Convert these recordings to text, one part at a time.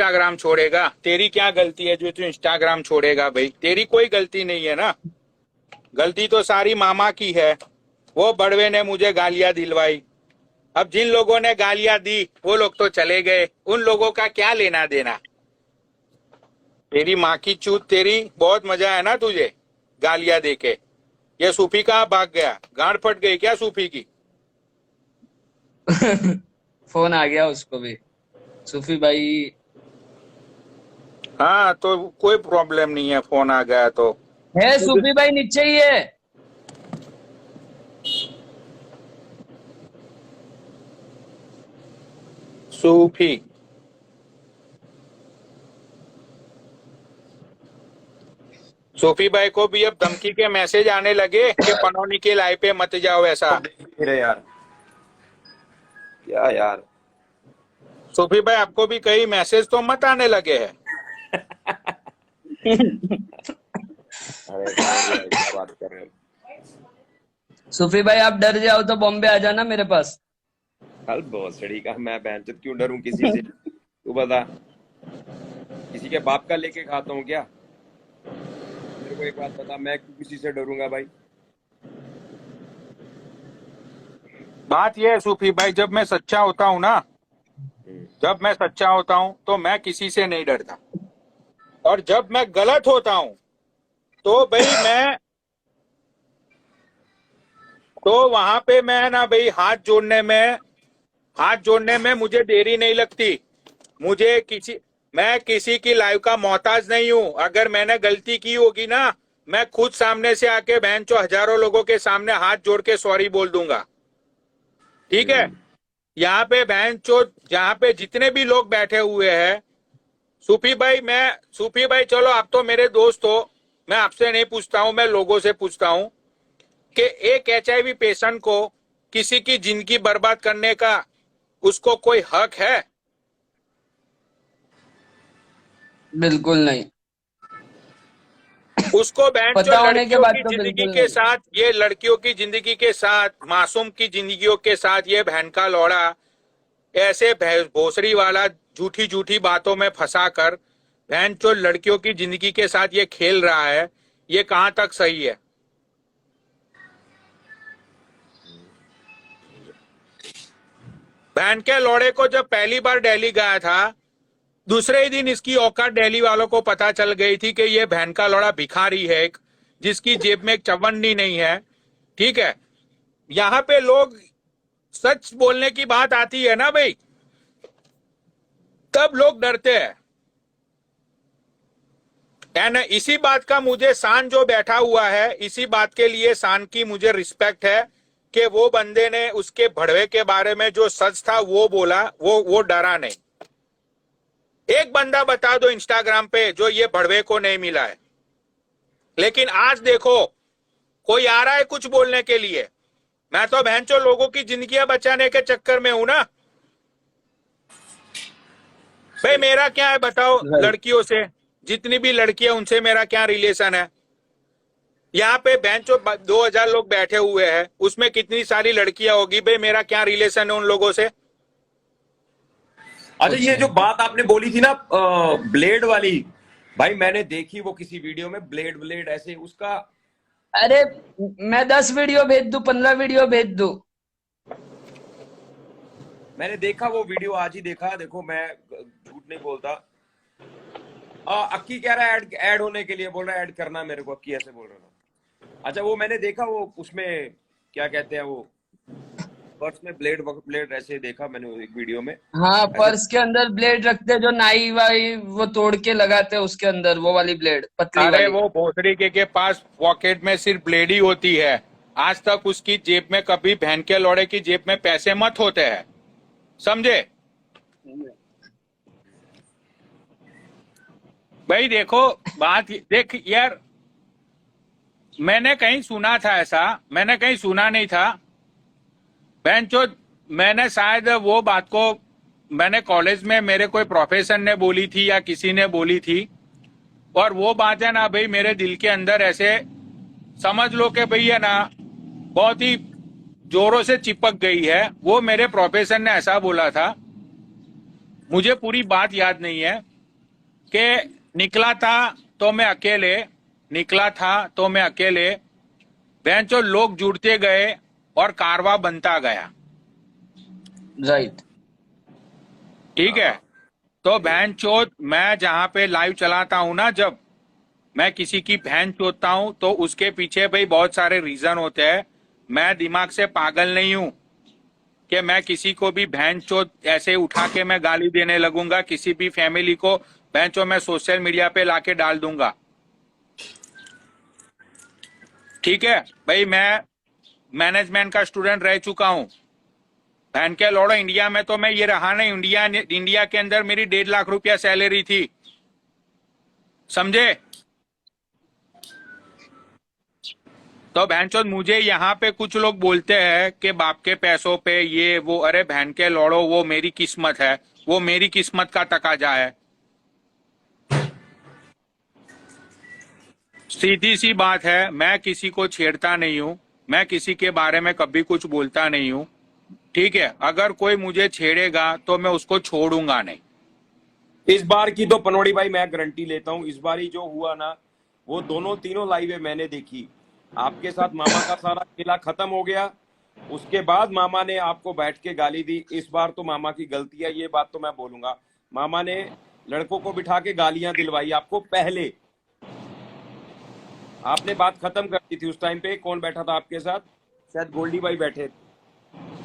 Instagram छोड़ेगा? तेरी क्या गलती है जो तू इंस्टाग्राम छोड़ेगा? भाई तेरी कोई गलती नहीं है ना, गलती तो सारी मामा की है। वो बड़वे ने मुझे गालियां दिलवाई। अब जिन लोगों ने गालियां दी वो लोग तो चले गए, उन लोगों का क्या लेना देना। तेरी माँ की चूत तेरी, बहुत मजा है ना तुझे गालियां देके। ये सूफी कहाँ भाग गया? गांड फट गई क्या सूफी की? फोन आ गया उसको भी, सूफी भाई। हाँ तो कोई प्रॉब्लम नहीं है, फोन आ गया तो। है सूफी भाई नीचे ही है। सूफी, सूफी भाई को भी अब धमकी के मैसेज आने लगे कि पनौनी के लाइव पे मत जाओ ऐसा। अब देख नहीं रहे यार, क्या यार। सूफी भाई आपको भी कई मैसेज तो मत आने लगे हैं? अरे भाई भाई क्या बात कर रहे हो। सूफी भाई आप डर जाओ तो बॉम्बे आ जाना मेरे पास। हल भोसड़ी का, मैं बहनचोद क्यों डरूं किसी से? तू बता, किसी के बाप का लेके खाता हूँ क्या? मेरे को एक बात बता, मैं क्यों किसी से डरूंगा भाई? बात यह है सूफी भाई, जब मैं सच्चा होता हूँ ना, जब मैं सच्चा होता हूँ तो मैं किसी से नहीं डरता। और जब मैं गलत होता हूँ तो भाई मैं, तो वहां पे मैं ना भाई हाथ जोड़ने में मुझे देरी नहीं लगती। मुझे किसी, मैं किसी की लाइव का मोहताज नहीं हूं। अगर मैंने गलती की होगी ना, मैं खुद सामने से आके बहन चो हजारों लोगों के सामने हाथ जोड़ के सॉरी बोल दूंगा। ठीक है? हम्म। यहाँ पे बहन चो, जहाँ पे जितने भी लोग बैठे हुए हैं, सूफी भाई चलो आप तो मेरे दोस्त हो, मैं आपसे नहीं पूछता हूं, मैं लोगों से पूछता हूं कि एक HIV पेशेंट को किसी की जिंदगी बर्बाद करने का उसको कोई हक है? बिल्कुल नहीं। उसको बेंचो पता होने के लड़कियों बाद की तो जिंदगी बिल्कुल के नहीं। साथ, ये लड़कियों की जिंदगी के साथ, मासूम की जिंदगियों के साथ ये बहन का लौड़ा ऐसे भोसड़ी वाला झूठी झूठी बातों में फंसा कर बहन चो लड़कियों की जिंदगी के साथ ये खेल रहा है। ये कहां तक सही है? बहन के लौड़े को जब पहली बार दिल्ली गया था, दूसरे ही दिन इसकी औकात दिल्ली वालों को पता चल गई थी कि ये बहन का लौड़ा भिखारी है एक, जिसकी जेब में एक चवन्नी नहीं है। ठीक है? यहाँ पे लोग, सच बोलने की बात आती है ना भाई, तब लोग डरते हैं। एंड इसी बात का मुझे शान जो बैठा हुआ है, इसी बात के लिए शान की मुझे रिस्पेक्ट है कि वो बंदे ने उसके भड़वे के बारे में जो सच था वो बोला, वो डरा नहीं। एक बंदा बता दो इंस्टाग्राम पे जो ये भड़वे को नहीं मिला है। लेकिन आज देखो, कोई आ रहा है कुछ बोलने के लिए। मैं तो बहनचो लोगों की जिंदगियां बचाने के चक्कर में हूं ना भाई। सही। मेरा क्या है बताओ? राइट। लड़कियों से, जितनी भी लड़कियां उनसे मेरा क्या रिलेशन है? यहाँ पे बेंचो 2000 लोग बैठे हुए हैं, उसमें कितनी सारी लड़कियां होगी भाई, मेरा क्या रिलेशन है उन लोगों से? अच्छा, कुछ ये जो नहीं। बात आपने बोली थी ना ब्लेड वाली, भाई मैंने देखी वो किसी वीडियो में, ब्लेड ब्लेड ऐसे उसका। अरे मैं 10 वीडियो भेज दूं, 15 वीडियो भेज दूं। मैंने देखा वो वीडियो, आज ही देखा। देखो मैं झूठ नहीं बोलता। अक्की कह रहा है ऐड ऐड होने के लिए, बोल रहा है ऐड करना मेरे को, अक्की ऐसे बोल रहा था। अच्छा, वो मैंने देखा, वो उसमें क्या कहते हैं वो, पर्स में ब्लेड ब्लेड ऐसे देखा मैंने एक वीडियो में हाँ, ऐसे। पर्स के अंदर ब्लेड रखते जो नाई वाई वो तोड़ के लगाते उसके अंदर, वो वाली ब्लेड पतली अरे वाली। वो भोसड़ी के पास पॉकेट में सिर्फ ब्लेड ही होती है। आज तक उसकी जेब में कभी बहन के लौड़े की जेब में पैसे मत होते हैं, समझे भाई? देखो, बात देख यार, मैंने कहीं सुना था ऐसा, मैंने कहीं सुना नहीं था बहनचो। मैंने शायद वो बात को मैंने कॉलेज में मेरे कोई प्रोफेसर ने बोली थी या किसी ने बोली थी, और वो बात है ना भाई मेरे दिल के अंदर ऐसे समझ लो कि भाई है ना, बहुत ही जोरों से चिपक गई है। वो मेरे प्रोफेसर ने ऐसा बोला था, मुझे पूरी बात याद नहीं है। कि निकला था तो मैं अकेले, निकला था तो मैं अकेले, बेंचो लोग जुड़ते गए और कारवा बनता गया। राइट। ठीक है, तो बहन चोद मैं जहां पे लाइव चलाता हूं ना, जब मैं किसी की बहन चोदता हूं तो उसके पीछे भाई बहुत सारे रीजन होते हैं। मैं दिमाग से पागल नहीं हूं कि मैं किसी को भी बहन चोद ऐसे उठा के मैं गाली देने लगूंगा, किसी भी फैमिली को बहन चोद मैं सोशल मीडिया पे लाके डाल दूंगा। ठीक है भाई, मैं मैनेजमेंट का स्टूडेंट रह चुका हूं। बहन के लौड़ो, इंडिया में तो मैं ये रहा नहीं। इंडिया के अंदर मेरी 1.5 लाख रुपया सैलरी थी, समझे? तो बहनचोद मुझे यहाँ पे कुछ लोग बोलते हैं कि बाप के पैसों पे ये वो, अरे बहन के लौड़ो, वो मेरी किस्मत है, वो मेरी किस्मत का तकाजा है। सीधी सी बात है, मैं किसी को छेड़ता नहीं हूं, मैं किसी के बारे में कभी कुछ बोलता नहीं हूं। ठीक है, अगर कोई मुझे छेड़ेगा तो मैं उसको छोड़ूंगा नहीं। इस बार की तो पनौड़ी भाई मैं गारंटी लेता हूँ, इस बार ही जो हुआ ना, वो दोनों तीनों लाइवें मैंने देखी। आपके साथ मामा का सारा खेला खत्म हो गया, उसके बाद मामा ने आपको बैठ के गाली दी। इस बार तो मामा की गलती है, ये बात तो मैं बोलूंगा। मामा ने लड़कों को बिठा के गालियां दिलवाई आपको। पहले आपने बात खत्म कर दी थी। उस टाइम पे कौन बैठा था आपके साथ? शायद गोल्डी भाई बैठे थे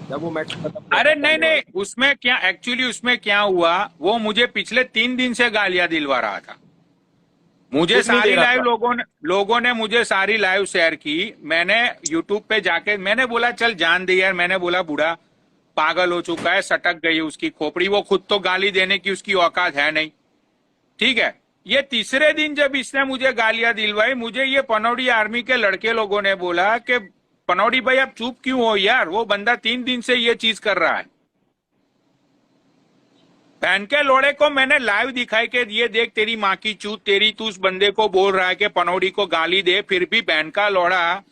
जब वो मैच खत्म हुआ अरे था नहीं पहले नहीं, वाला। उसमें क्या एक्चुअली उसमें क्या हुआ, वो मुझे पिछले 3 दिन से गालियां दिलवा रहा था। मुझे कुछ नहीं दे सारी रहा लाइव था। लोगों ने मुझे सारी लाइव शेयर की। मैंने यूट्यूब पे जाके मैंने बोला चल जान दे यार, मैंने बोला बूढ़ा पागल हो चुका है, सटक गई उसकी खोपड़ी, वो खुद तो गाली देने की उसकी औकात है नहीं। ठीक है, ये तीसरे दिन जब इसने मुझे गालियां दिलवाई, मुझे ये पनौड़ी आर्मी के लड़के लोगों ने बोला कि पनौड़ी भाई आप चुप क्यों हो यार, वो बंदा 3 दिन से ये चीज कर रहा है। बहन के लोड़े को मैंने लाइव दिखाई कि ये देख तेरी माँ की चूत तेरी, तू उस बंदे को बोल रहा है कि पनौड़ी को गाली दे, फिर भी बहन का लोड़ा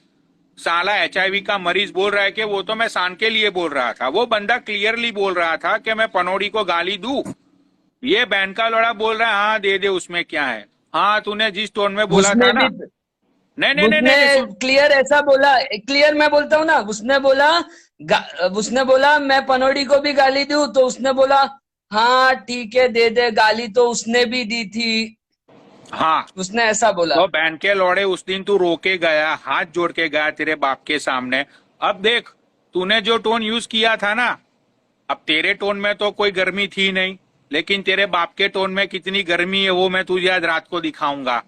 साला HIV का मरीज बोल रहा है कि वो तो मैं शान के लिए बोल रहा था। वो बंदा क्लियरली बोल रहा था कि मैं पनौड़ी को गाली दूं। ये बहन का लोड़ा बोल रहा है हाँ दे दे, उसमें क्या है। हाँ तूने जिस टोन में बोला था उसने ना, भी नहीं नहीं नहीं उसने नहीं, नहीं सुन। क्लियर ऐसा बोला, क्लियर मैं बोलता हूँ ना, उसने बोला मैं पनौड़ी को भी गाली दूं, तो उसने बोला हाँ ठीक है दे दे गाली, तो उसने भी दी थी। हाँ, उसने ऐसा बोला। तो बहन के लौड़े उस दिन तू रोके गया, हाथ जोड़ के गया तेरे बाप के सामने। अब देख, तूने जो टोन यूज किया था ना, अब तेरे टोन में तो कोई गर्मी थी नहीं, लेकिन तेरे बाप के टोन में कितनी गर्मी है वो मैं तुझे आज रात को दिखाऊंगा।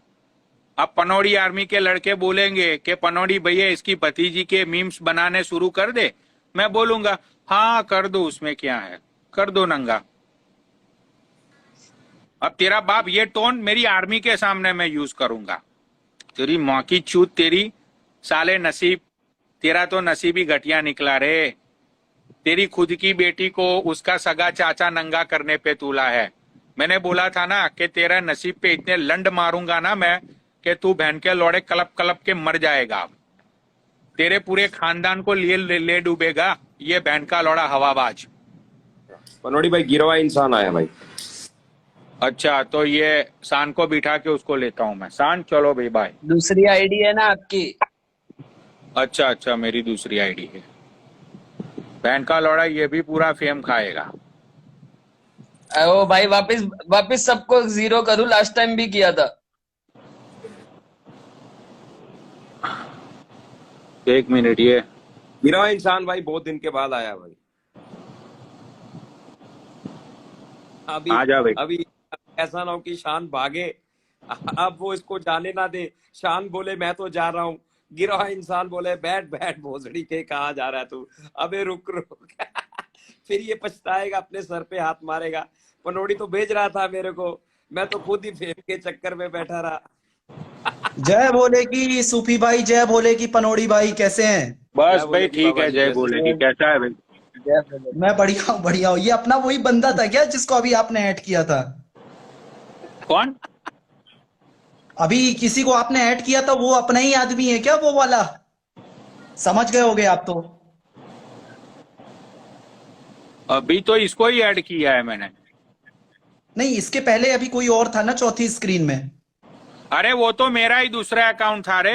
अब पनौड़ी आर्मी के लड़के बोलेंगे कि पनौड़ी भैया इसकी भतीजी के मीम्स बनाने शुरू कर दे, मैं बोलूंगा हाँ कर दो, उसमें क्या है, कर दो नंगा। अब तेरा बाप ये टोन मेरी आर्मी के सामने मैं यूज करूंगा। तेरी माँ की चूत तेरी, साले नसीब, तेरा तो नसीब ही घटिया निकला रे। तेरी खुद की बेटी को उसका सगा चाचा नंगा करने पे तुला है। मैंने बोला था ना कि तेरा नसीब पे इतने लंड मारूंगा ना मैं कि तू बहन के लौड़े कलप कलप के मर जाएगा। तेरे पूरे खानदान को ले डूबेगा ये बहन का लौड़ा हवाबाज। पनौड़ी भाई गिरा हुआ इंसान आया भाई। अच्छा, तो ये शान को बिठा के उसको लेता हूं मैं। शान चलो भाई बाय। दूसरी आईडी है ना आपकी? अच्छा अच्छा, मेरी दूसरी आईडी है। बहन का लौड़ा ये भी पूरा फेम खाएगा। ओ भाई वापस वापस सबको 0 करूं, लास्ट टाइम भी किया था। एक मिनट, ये गिरा हुआ इंसान भाई बहुत दिन के बाद आया भाई। अभी आ जा भाई। अभी ऐसा ना हो कि शान भागे, अब वो इसको जाने ना दे। शान बोले मैं तो जा रहा हूँ, गिरा हुआ इंसान बोले बैठ बैठ भोसड़ी के, कहाँ जा रहा है तू, अबे रुक रुक। फिर ये पछताएगा, अपने सर पे हाथ मारेगा। पनौड़ी तो भेज रहा था मेरे को, मैं तो खुद ही फेम के चक्कर में बैठा रहा। जय भोले की सूफी भाई, जय भोले की पनौड़ी भाई, कैसे हैं? बस जय भाई बोले की ठीक बाबा है, जी, जय कैसे बोलेगी। हैं? कैसा है भाई? मैं बढ़िया हूँ बढ़िया हूँ। ये अपना वही बंदा था क्या जिसको अभी आपने ऐड किया था? कौन? अभी किसी को आपने ऐड किया था, वो अपना ही आदमी है क्या, वो वाला? समझ गए होगे आप तो। अभी तो इसको ही ऐड किया है मैंने। नहीं, इसके पहले अभी कोई और था ना चौथी स्क्रीन में। अरे वो तो मेरा ही दूसरा अकाउंट था रे।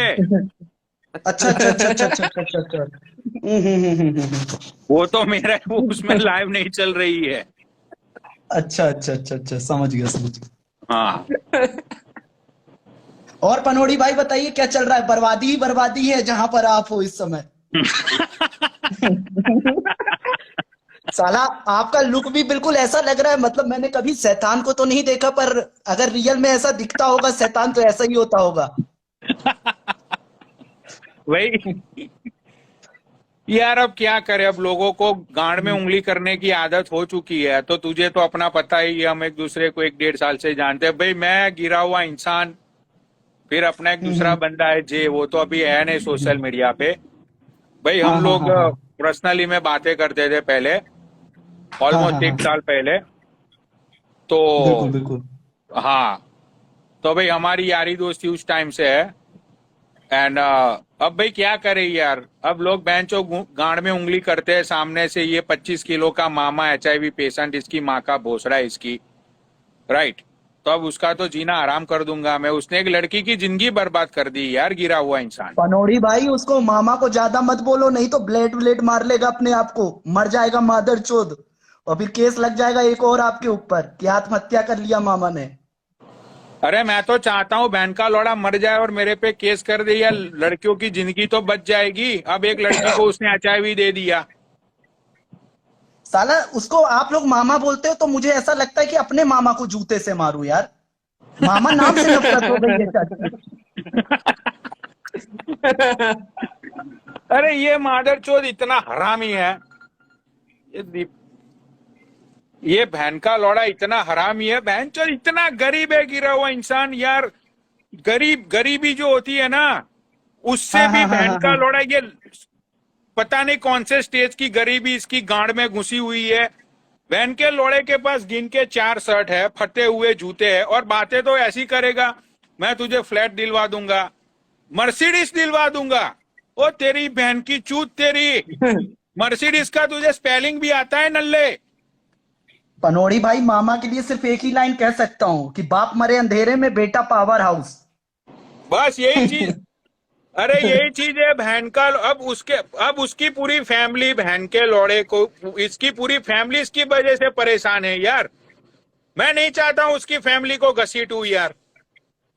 अच्छा अच्छा अच्छा अच्छा अच्छा अच्छा अच्छा अच्छा। वो तो मेरा, वो उसमें लाइव नहीं चल रही है। अच्छा अच्छा अच्छा अच्छा, समझ गया समझ गया। हाँ। और पनोड़ी भाई बताइए क्या चल रहा है? बर्बादी ही बर्बादी है जहां पर आप हो इस समय। साला आपका लुक भी बिल्कुल ऐसा लग रहा है, मतलब मैंने कभी शैतान को तो नहीं देखा, पर अगर रियल में ऐसा दिखता होगा शैतान तो ऐसा ही होता होगा। वही यार, अब क्या करे, अब लोगों को गांड में उंगली करने की आदत हो चुकी है। तो तुझे तो अपना पता ही है, हम एक दूसरे को 1-1.5 साल से जानते हैं भाई। मैं गिरा हुआ इंसान, फिर अपना एक दूसरा हम्म। बंदा है जे, वो तो अभी है नहीं सोशल मीडिया पे। भाई हाँ हम हाँ लोग हाँ हाँ। पर्सनली में बातें करते थे पहले, हाँ हाँ ऑलमोस्ट हाँ। 1 साल पहले। तो बिल्कुल बिल्कुल। हाँ, तो भाई हमारी यारी दोस्ती उस टाइम से है। एंड अब भाई क्या करे यार, अब लोग बेंचो गांड में उंगली करते हैं सामने से। ये 25 किलो का मामा HIV पेशेंट, इसकी माँ का भोसड़ा है इसकी, राइट। तो अब उसका तो जीना आराम कर दूंगा मैं। उसने एक लड़की की जिंदगी बर्बाद कर दी यार, गिरा हुआ इंसान। पनोड़ी भाई उसको मामा को ज्यादा मत बोलो, नहीं तो ब्लेड ब्लेड मार लेगा अपने आप को, मर जाएगा मादर चोद। और फिर केस लग जाएगा एक और आपके ऊपर कि आत्महत्या कर लिया मामा ने। अरे मैं तो चाहता हूँ बहन का लौड़ा मर जाए और मेरे पे केस कर दे यार, लड़कियों की जिंदगी तो बच जाएगी। अब एक लड़की को उसने HIV दे दिया। साला उसको आप लोग मामा बोलते हो तो मुझे ऐसा लगता है कि अपने मामा को जूते से मारूं यार। मामा नाम से नफरत हो गई है चाची। अरे ये मादर चोद इतना हरामी है, ये ये बहन का लौड़ा इतना हरामी है, बहन चोद इतना गरीब है गिरा हुआ इंसान यार। गरीबी जो होती है ना, उससे हाँ भी हाँ हाँ बहन हाँ का हाँ। लौड़ा ये पता नहीं कौन से स्टेज की गरीबी इसकी गांड में घुसी हुई है। बहन के लोड़े के पास गिन के 4 शर्ट है, फटे हुए जूते हैं, और बातें तो ऐसी करेगा, मैं तुझे फ्लैट दिलवा दूंगा, मर्सिडीज दिलवा दूंगा। ओ तेरी बहन की चूत तेरी, मर्सिडीज का तुझे स्पेलिंग भी आता है नल्ले? पनोड़ी भाई मामा के लिए सिर्फ एक ही लाइन कह सकता हूँ कि बाप मरे अंधेरे में बेटा पावर हाउस। बस यही चीज। अरे यही चीज है बहन का। अब उसकी पूरी फैमिली बहन के लौड़े को, इसकी पूरी फैमिली इसकी वजह से परेशान है यार। मैं नहीं चाहता हूं उसकी फैमिली को घसीटूं यार,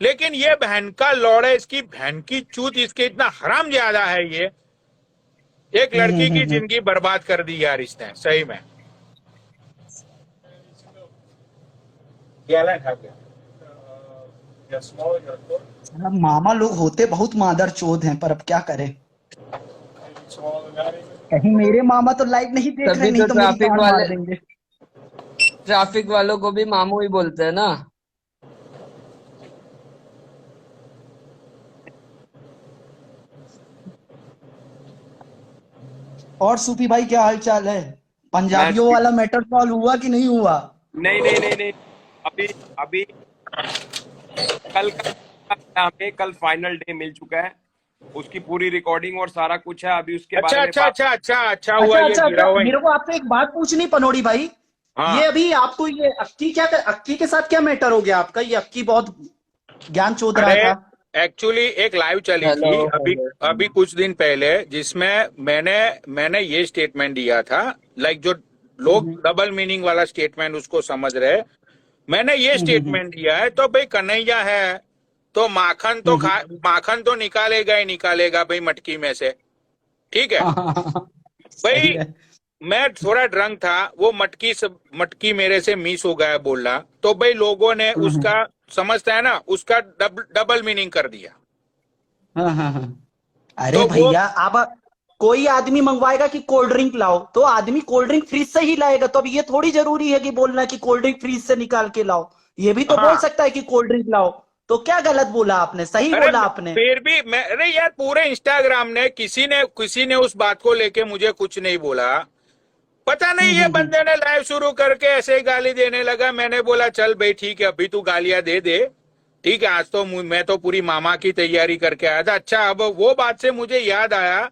लेकिन ये बहन का लौड़े, इसकी बहन की चूत, इसके इतना हराम ज्यादा है ये। एक लड़की की हम्म। जिंदगी बर्बाद कर दी यार इसने, सही में। साला मामा लोग होते बहुत मादर चोद हैं, पर अब क्या करें। कहीं मेरे मामा तो लाइव नहीं देख रहे, तभी नहीं तो तो मेरी गांड मार देंगे। ट्रैफिक वालों को भी मामू ही बोलते हैं ना। और सूफी भाई क्या हाल चाल है? मैं पंजाबियों वाला मैटर सॉल्व हुआ कि नहीं हुआ? नहीं नहीं नहीं नहीं, अभी अभी कल हमें कल फाइनल डे मिल चुका है, उसकी पूरी रिकॉर्डिंग और सारा कुछ है। अभी उसके अच्छा बारे में अच्छा बात। अच्छा अच्छा अच्छा हुआ अच्छा ये अच्छा गिरा अच्छा, हुआ। मेरे को आपसे एक बात पूछनी पनोड़ी भाई। हाँ। ये अभी आपको ये अक्की के साथ क्या मैटर हो गया आपका? ये अक्की बहुत ज्ञान चोद रहा अरे था। एक्चुअली एक लाइव चली हेलो थी अभी हेलो। अभी कुछ दिन पहले, जिसमें मैंने ये स्टेटमेंट दिया था, लाइक जो लोग हम्म डबल मीनिंग वाला स्टेटमेंट उसको समझ रहे। मैंने ये हम्म हम्म स्टेटमेंट दिया है, तो भाई कन्हैया है तो माखन तो निकालेगा ही निकालेगा भाई मटकी में से, ठीक है। हाँ, सही भाई है। मैं थोड़ा ड्रंक था, वो मटकी मेरे से मिस हो गया बोला, तो भाई लोगों ने हम्म। उसका, समझता है ना, उसका डबल मीनिंग कर दिया। हाँ हाँ हाँ। अरे तो वो, भैया अब कोई आदमी मंगवाएगा कि कोल्ड ड्रिंक लाओ, तो आदमी कोल्ड ड्रिंक फ्रिज से ही लाएगा। तो अब ये थोड़ी जरूरी है कि बोलना कि कोल्ड ड्रिंक फ्रिज से निकाल के लाओ। ये भी तो बोल हाँ। सकता है कि कोल्ड ड्रिंक लाओ। तो क्या गलत बोला आपने? सही अरे बोला आपने। फिर भी मैं, अरे यार पूरे इंस्टाग्राम ने किसी ने उस बात को लेके मुझे कुछ नहीं बोला। पता नहीं ये हम्म। बंदे ने लाइव शुरू करके ऐसे ही गाली देने लगा। मैंने बोला चल भाई ठीक है, अभी तू गालियां दे दे, ठीक है। आज तो मैं तो पूरी मामा की तैयारी करके आया था। अच्छा, अब वो बात से मुझे याद आया